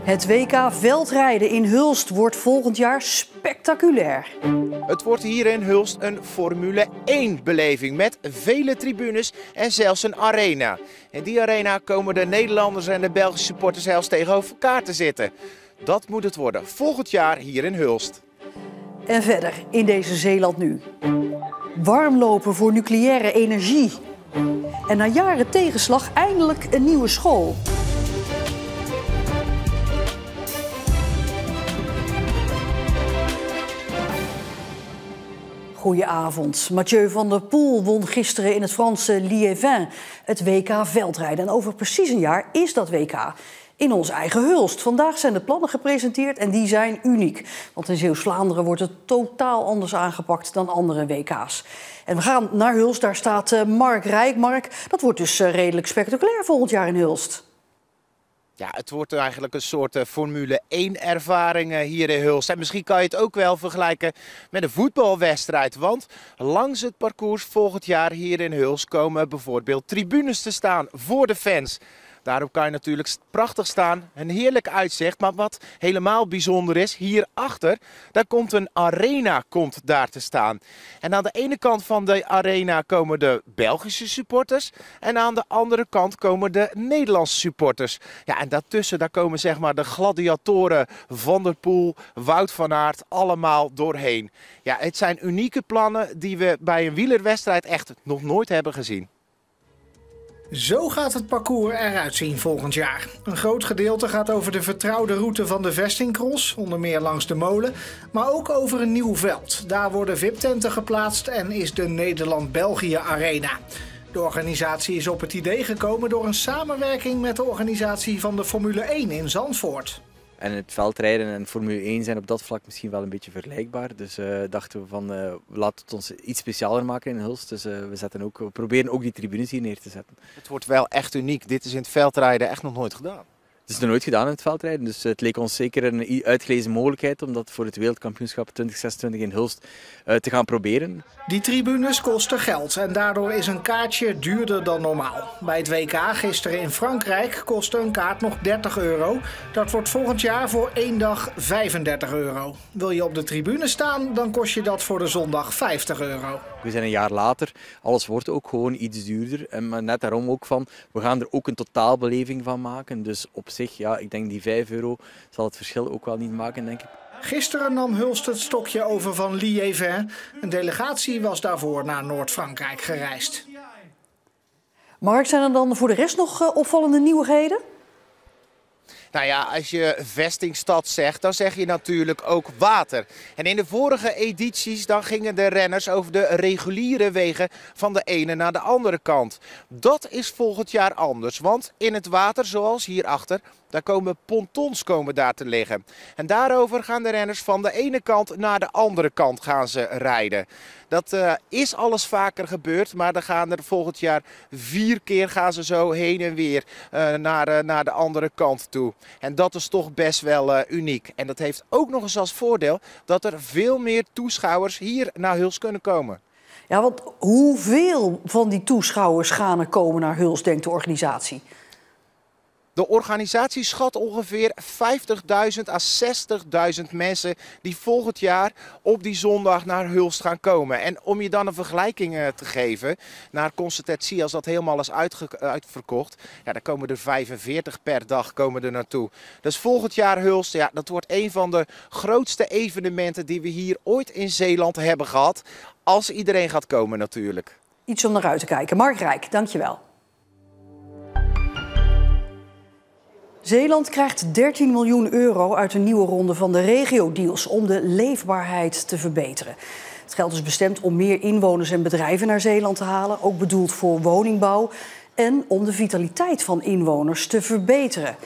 Het WK veldrijden in Hulst wordt volgend jaar spectaculair. Het wordt hier in Hulst een Formule 1-beleving met vele tribunes en zelfs een arena. In die arena komen de Nederlanders en de Belgische supporters zelfs tegenover elkaar te zitten. Dat moet het worden volgend jaar hier in Hulst. En verder in deze Zeeland nu. Warmlopen voor nucleaire energie. En na jaren tegenslag eindelijk een nieuwe school. Goedenavond. Mathieu van der Poel won gisteren in het Franse Liévin het WK veldrijden. En over precies een jaar is dat WK in ons eigen Hulst. Vandaag zijn de plannen gepresenteerd en die zijn uniek. Want in Zeeuws-Vlaanderen wordt het totaal anders aangepakt dan andere WK's. En we gaan naar Hulst, daar staat Mark Rijk. Mark, dat wordt dus redelijk spectaculair volgend jaar in Hulst. Ja, het wordt eigenlijk een soort Formule 1-ervaring hier in Hulst. En misschien kan je het ook wel vergelijken met een voetbalwedstrijd. Want langs het parcours volgend jaar hier in Hulst komen bijvoorbeeld tribunes te staan voor de fans. Daarop kan je natuurlijk prachtig staan, een heerlijk uitzicht. Maar wat helemaal bijzonder is, hierachter, daar komt een arena daar te staan. En aan de ene kant van de arena komen de Belgische supporters. En aan de andere kant komen de Nederlandse supporters. Ja, en daartussen daar komen zeg maar de gladiatoren Van der Poel, Wout van Aert, allemaal doorheen. Ja, het zijn unieke plannen die we bij een wielerwedstrijd echt nog nooit hebben gezien. Zo gaat het parcours eruit zien volgend jaar. Een groot gedeelte gaat over de vertrouwde route van de vestingcross, onder meer langs de molen, maar ook over een nieuw veld. Daar worden VIP-tenten geplaatst en is de Nederland-België Arena. De organisatie is op het idee gekomen door een samenwerking met de organisatie van de Formule 1 in Zandvoort. En het veldrijden en Formule 1 zijn op dat vlak misschien wel een beetje vergelijkbaar. Dus dachten we van, laten we het ons iets specialer maken in Hulst. Dus we proberen ook die tribunes hier neer te zetten. Het wordt wel echt uniek. Dit is in het veldrijden echt nog nooit gedaan. Het is nog nooit gedaan in het veldrijden, dus het leek ons zeker een uitgelezen mogelijkheid om dat voor het wereldkampioenschap 2026 in Hulst te gaan proberen. Die tribunes kosten geld en daardoor is een kaartje duurder dan normaal. Bij het WK gisteren in Frankrijk kostte een kaart nog €30. Dat wordt volgend jaar voor 1 dag €35. Wil je op de tribune staan, dan kost je dat voor de zondag €50. We zijn een jaar later, alles wordt ook gewoon iets duurder. Maar net daarom ook van, we gaan er ook een totaalbeleving van maken. Dus op zich, ja, ik denk die €5 zal het verschil ook wel niet maken, denk ik. Gisteren nam Hulst het stokje over van Liévin. Een delegatie was daarvoor naar Noord-Frankrijk gereisd. Mark, zijn er dan voor de rest nog opvallende nieuwigheden? Nou ja, als je vestingstad zegt, dan zeg je natuurlijk ook water. En in de vorige edities dan gingen de renners over de reguliere wegen van de ene naar de andere kant. Dat is volgend jaar anders, want in het water, zoals hierachter, daar komen pontons daar te liggen. En daarover gaan de renners van de ene kant naar de andere kant gaan ze rijden. Dat is alles vaker gebeurd, maar dan gaan er volgend jaar 4 keer gaan ze zo heen en weer naar de andere kant toe. En dat is toch best wel uniek. En dat heeft ook nog eens als voordeel dat er veel meer toeschouwers hier naar Hulst kunnen komen. Ja, want hoeveel van die toeschouwers gaan er komen naar Hulst, denkt de organisatie? De organisatie schat ongeveer 50.000 à 60.000 mensen die volgend jaar op die zondag naar Hulst gaan komen. En om je dan een vergelijking te geven, naar Concertatie, als dat helemaal is uitverkocht, ja, dan komen er 45 per dag er naartoe. Dus volgend jaar Hulst, ja, dat wordt een van de grootste evenementen die we hier ooit in Zeeland hebben gehad. Als iedereen gaat komen natuurlijk. Iets om naar uit te kijken. Mark Rijk, dankjewel. Zeeland krijgt €13 miljoen uit een nieuwe ronde van de regio-deals om de leefbaarheid te verbeteren. Het geld is bestemd om meer inwoners en bedrijven naar Zeeland te halen, ook bedoeld voor woningbouw en om de vitaliteit van inwoners te verbeteren.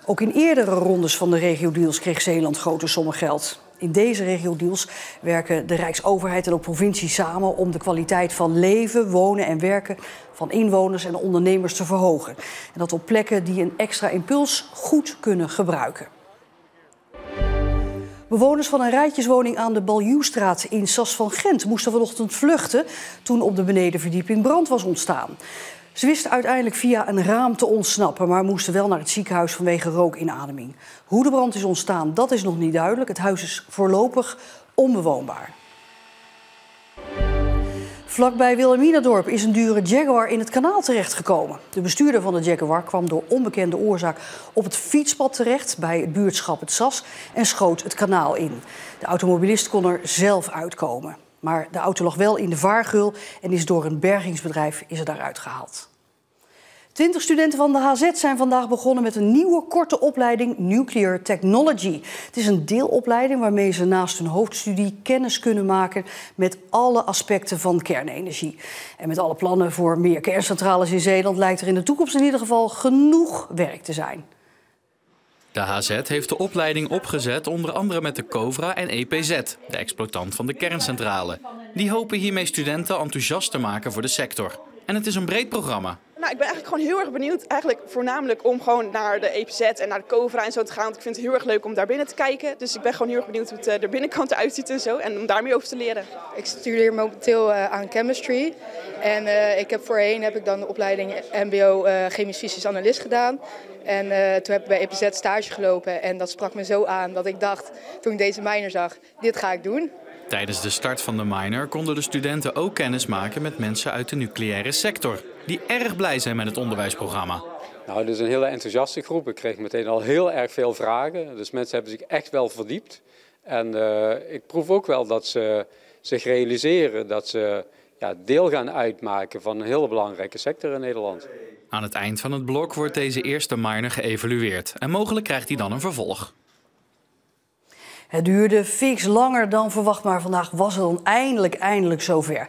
Ook in eerdere rondes van de regio-deals kreeg Zeeland grote sommen geld. In deze regio-deals werken de Rijksoverheid en ook provincies samen om de kwaliteit van leven, wonen en werken van inwoners en ondernemers te verhogen. En dat op plekken die een extra impuls goed kunnen gebruiken. Bewoners van een rijtjeswoning aan de Baljuwstraat in Sas van Gent moesten vanochtend vluchten toen op de benedenverdieping brand was ontstaan. Ze wisten uiteindelijk via een raam te ontsnappen, maar moesten wel naar het ziekenhuis vanwege rookinademing. Hoe de brand is ontstaan, dat is nog niet duidelijk. Het huis is voorlopig onbewoonbaar. Vlakbij Wilhelminadorp is een dure Jaguar in het kanaal terechtgekomen. De bestuurder van de Jaguar kwam door onbekende oorzaak op het fietspad terecht bij het buurtschap Het Sas en schoot het kanaal in. De automobilist kon er zelf uitkomen. Maar de auto lag wel in de vaargeul en is door een bergingsbedrijf daaruit gehaald. 20 studenten van de HZ zijn vandaag begonnen met een nieuwe korte opleiding Nuclear Technology. Het is een deelopleiding waarmee ze naast hun hoofdstudie kennis kunnen maken met alle aspecten van kernenergie. En met alle plannen voor meer kerncentrales in Zeeland lijkt er in de toekomst in ieder geval genoeg werk te zijn. De HZ heeft de opleiding opgezet onder andere met de Covra en EPZ, de exploitant van de kerncentrale. Die hopen hiermee studenten enthousiast te maken voor de sector. En het is een breed programma. Nou, ik ben eigenlijk gewoon heel erg benieuwd, eigenlijk voornamelijk om gewoon naar de EPZ en naar de Covra en zo te gaan. Want ik vind het heel erg leuk om daar binnen te kijken. Dus ik ben gewoon heel erg benieuwd hoe het de binnenkant eruit ziet en zo. En om daar meer over te leren. Ik studeer momenteel aan chemistry. En voorheen heb ik dan de opleiding MBO chemisch-fysisch analist gedaan. En toen heb ik bij EPZ stage gelopen. En dat sprak me zo aan dat ik dacht, toen ik deze minor zag, dit ga ik doen. Tijdens de start van de minor konden de studenten ook kennis maken met mensen uit de nucleaire sector. Die erg blij zijn met het onderwijsprogramma. Nou, het is een hele enthousiaste groep. Ik kreeg meteen al heel erg veel vragen. Dus mensen hebben zich echt wel verdiept. En ik proef ook wel dat ze zich realiseren dat ze deel gaan uitmaken van een hele belangrijke sector in Nederland. Aan het eind van het blok wordt deze eerste minor geëvalueerd. En mogelijk krijgt hij dan een vervolg. Het duurde fix langer dan verwacht, maar vandaag was het dan eindelijk zover.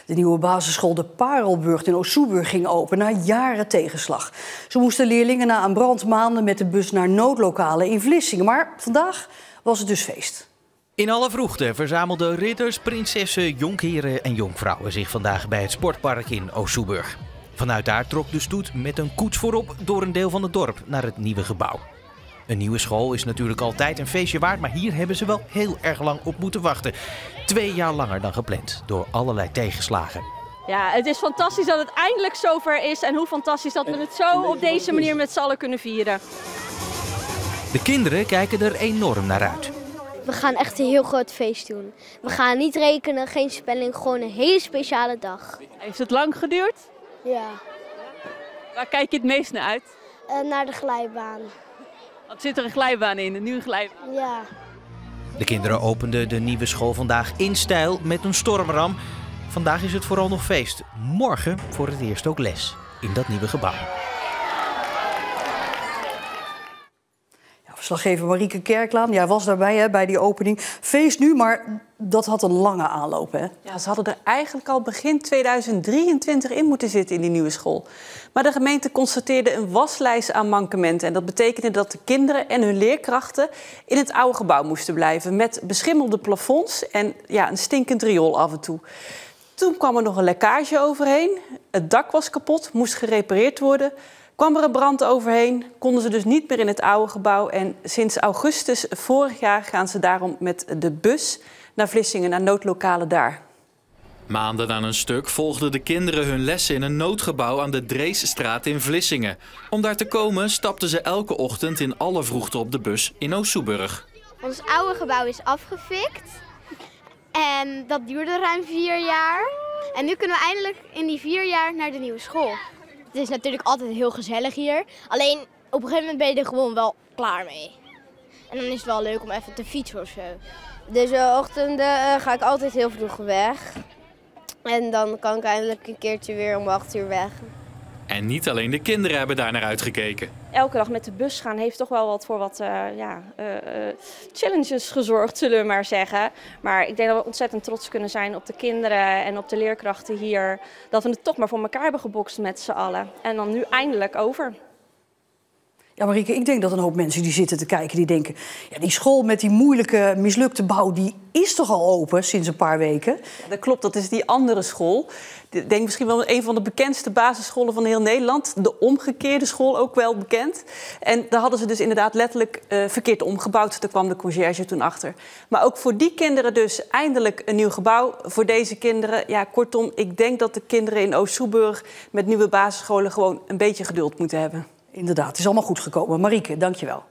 De nieuwe basisschool De Parelburg in Oost-Soeburg ging open na jaren tegenslag. Zo moesten leerlingen na een brand maanden met de bus naar noodlokalen in Vlissingen. Maar vandaag was het dus feest. In alle vroegte verzamelden ridders, prinsessen, jonkheren en jonkvrouwen zich vandaag bij het sportpark in Oost-Soeburg. Vanuit daar trok de stoet met een koets voorop door een deel van het dorp naar het nieuwe gebouw. Een nieuwe school is natuurlijk altijd een feestje waard, maar hier hebben ze wel heel erg lang op moeten wachten. 2 jaar langer dan gepland, door allerlei tegenslagen. Ja, het is fantastisch dat het eindelijk zover is en hoe fantastisch dat we het zo op deze manier met z'n allen kunnen vieren. De kinderen kijken er enorm naar uit. We gaan echt een heel groot feest doen. We gaan niet rekenen, geen spelling, gewoon een hele speciale dag. Heeft het lang geduurd? Ja. Waar kijk je het meest naar uit? Naar de glijbaan. Wat zit er een glijbaan in, een nieuwe glijbaan? Ja. De kinderen openden de nieuwe school vandaag in stijl met een stormram. Vandaag is het vooral nog feest. Morgen voor het eerst ook les in dat nieuwe gebouw. Verslaggever Marieke Kerklaan, jij was daarbij bij die opening. Feest nu, maar dat had een lange aanloop, hè? Ja, ze hadden er eigenlijk al begin 2023 in moeten zitten in die nieuwe school. Maar de gemeente constateerde een waslijst aan mankementen. En dat betekende dat de kinderen en hun leerkrachten in het oude gebouw moesten blijven. Met beschimmelde plafonds en een stinkend riool af en toe. Toen kwam er nog een lekkage overheen. Het dak was kapot, moest gerepareerd worden. Kwam er een brand overheen, konden ze dus niet meer in het oude gebouw. En sinds augustus vorig jaar gaan ze daarom met de bus naar Vlissingen, naar noodlokalen daar. Maanden aan een stuk volgden de kinderen hun lessen in een noodgebouw aan de Dreesstraat in Vlissingen. Om daar te komen stapten ze elke ochtend in alle vroegte op de bus in Oost-Soeburg. Ons oude gebouw is afgefikt. En dat duurde ruim 4 jaar. En nu kunnen we eindelijk in die 4 jaar naar de nieuwe school. Het is natuurlijk altijd heel gezellig hier. Alleen op een gegeven moment ben je er gewoon wel klaar mee. En dan is het wel leuk om even te fietsen of zo. Deze ochtenden ga ik altijd heel vroeg weg. En dan kan ik eindelijk een keertje weer om 8 uur weg. En niet alleen de kinderen hebben daar naar uitgekeken. Elke dag met de bus gaan heeft toch wel wat voor challenges gezorgd, zullen we maar zeggen. Maar ik denk dat we ontzettend trots kunnen zijn op de kinderen en op de leerkrachten hier. Dat we het toch maar voor elkaar hebben gebokst met z'n allen. En dan nu eindelijk over. Ja, Marieke, ik denk dat een hoop mensen die zitten te kijken, die denken... ja, die school met die moeilijke, mislukte bouw, die is toch al open sinds een paar weken? Ja, dat klopt, dat is die andere school. Ik denk misschien wel een van de bekendste basisscholen van heel Nederland. De omgekeerde school, ook wel bekend. En daar hadden ze dus inderdaad letterlijk verkeerd omgebouwd. Daar kwam de conciërge toen achter. Maar ook voor die kinderen dus eindelijk een nieuw gebouw. Voor deze kinderen, ja, kortom, ik denk dat de kinderen in Oost-Soeburg met nieuwe basisscholen gewoon een beetje geduld moeten hebben. Inderdaad, het is allemaal goed gekomen. Marieke, dank je wel.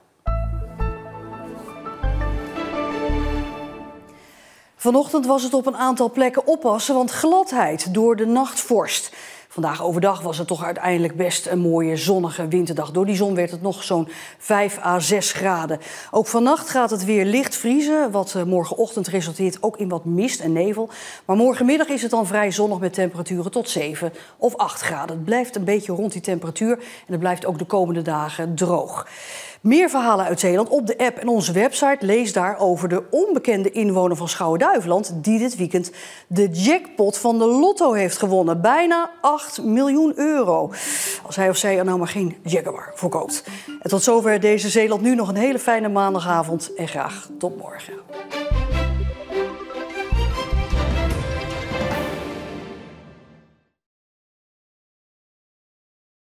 Vanochtend was het op een aantal plekken oppassen, want gladheid door de nachtvorst. Vandaag overdag was het toch uiteindelijk best een mooie zonnige winterdag. Door die zon werd het nog zo'n 5 à 6 graden. Ook vannacht gaat het weer licht vriezen, wat morgenochtend resulteert ook in wat mist en nevel. Maar morgenmiddag is het dan vrij zonnig met temperaturen tot 7 of 8 graden. Het blijft een beetje rond die temperatuur en het blijft ook de komende dagen droog. Meer verhalen uit Zeeland op de app en onze website. Lees daar over de onbekende inwoner van Schouwen-Duiveland die dit weekend de jackpot van de lotto heeft gewonnen. Bijna 8 miljoen euro. Als hij of zij er nou maar geen Jaguar voor koopt. En tot zover deze Zeeland Nu. Nog een hele fijne maandagavond en graag tot morgen.